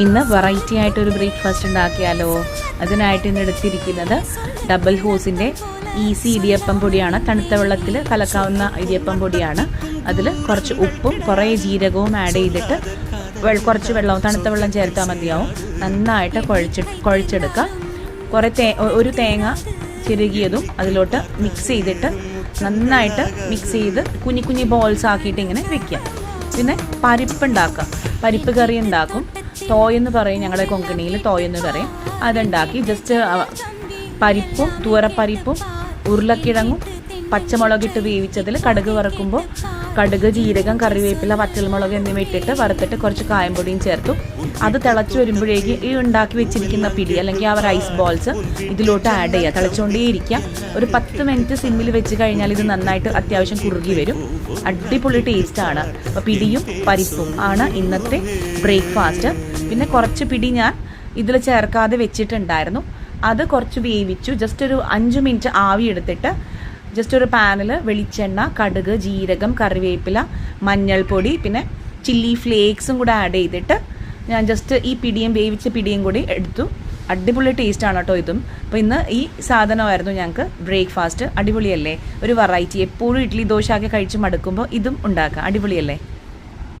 ഇന്ന് വെറൈറ്റി ആയിട്ടൊരു ബ്രേക്ക്ഫാസ്റ്റ് ഉണ്ടാക്കിയാലോ. അതിനായിട്ട് ഇന്ന് എടുത്തിരിക്കുന്നത് ഡബിൾ ഹോസിൻ്റെ ഈസി ഇടിയപ്പം പൊടിയാണ്. തണുത്ത വെള്ളത്തിൽ കലക്കാവുന്ന ഇടിയപ്പം പൊടിയാണ്. അതിൽ കുറച്ച് ഉപ്പും കുറേ ജീരകവും ആഡ് ചെയ്തിട്ട് കുറച്ച് വെള്ളവും തണുത്ത വെള്ളം ചേർത്താൽ മതിയാവും. നന്നായിട്ട് കുഴച്ചെടുക്കുക. ഒരു തേങ്ങ ചിരുകിയതും അതിലോട്ട് മിക്സ് ചെയ്തിട്ട് നന്നായിട്ട് മിക്സ് ചെയ്ത് കുഞ്ഞി കുഞ്ഞി ബോൾസ് ആക്കിയിട്ട് ഇങ്ങനെ വെക്കുക. പിന്നെ പരിപ്പുണ്ടാക്കുക. പരിപ്പ് കറി ഉണ്ടാക്കും. തോയെന്ന് പറയും ഞങ്ങളുടെ കൊങ്കണിയിൽ, തോയെന്ന് പറയും. അതുണ്ടാക്കി ജസ്റ്റ് പരിപ്പും തുവരപ്പരിപ്പും ഉരുളക്കിഴങ്ങും പച്ചമുളകിട്ട് വേവിച്ചതിൽ കടുക് വറക്കുമ്പോൾ കടുക്, ജീരകം, കറിവേപ്പില, പച്ചമുളക് എന്നിവ ഇട്ടിട്ട് വറുത്തിട്ട് കുറച്ച് കായംപൊടിയും ചേർത്തു. അത് തിളച്ച് വരുമ്പോഴേക്ക് ഈ ഉണ്ടാക്കി വെച്ചിരിക്കുന്ന പിടി അല്ലെങ്കിൽ ആ റൈസ് ബോൾസ് ഇതിലോട്ട് ആഡ് ചെയ്യുക. തിളച്ചുകൊണ്ടേയിരിക്കുക. ഒരു 10 മിനിറ്റ് സിമ്മിൽ വെച്ച് കഴിഞ്ഞാൽ ഇത് നന്നായിട്ട് അത്യാവശ്യം കുറുകി വരും. അടിപൊളി ടേസ്റ്റാണ്. അപ്പോൾ പിടിയും പരിപ്പും ആണ് ഇന്നത്തെ ബ്രേക്ക്ഫാസ്റ്റ്. പിന്നെ കുറച്ച് പിടി ഞാൻ ഇതിൽ ചേർക്കാതെ വെച്ചിട്ടുണ്ടായിരുന്നു. അത് കുറച്ച് വേവിച്ചു. ജസ്റ്റ് ഒരു 5 മിനിറ്റ് ആവി എടുത്തിട്ട് ജസ്റ്റ് ഒരു പാനിൽ വെളിച്ചെണ്ണ, കടുക്, ജീരകം, കറിവേപ്പില, മഞ്ഞൾപ്പൊടി, പിന്നെ ചില്ലി ഫ്ലേക്സും കൂടെ ആഡ് ചെയ്തിട്ട് ഞാൻ ജസ്റ്റ് ഈ വേവിച്ച പിടിയും കൂടി എടുത്തു. അടിപൊളി ടേസ്റ്റാണ് കേട്ടോ ഇതും. അപ്പോൾ ഇന്ന് ഈ സാധനമായിരുന്നു ഞങ്ങൾക്ക് ബ്രേക്ക്ഫാസ്റ്റ്. അടിപൊളിയല്ലേ? ഒരു വെറൈറ്റി. എപ്പോഴും ഇഡ്ഡലി ദോശ ഒക്കെ കഴിച്ച് മടുക്കുമ്പോൾ ഇതും ഉണ്ടാക്കാം. അടിപൊളിയല്ലേ?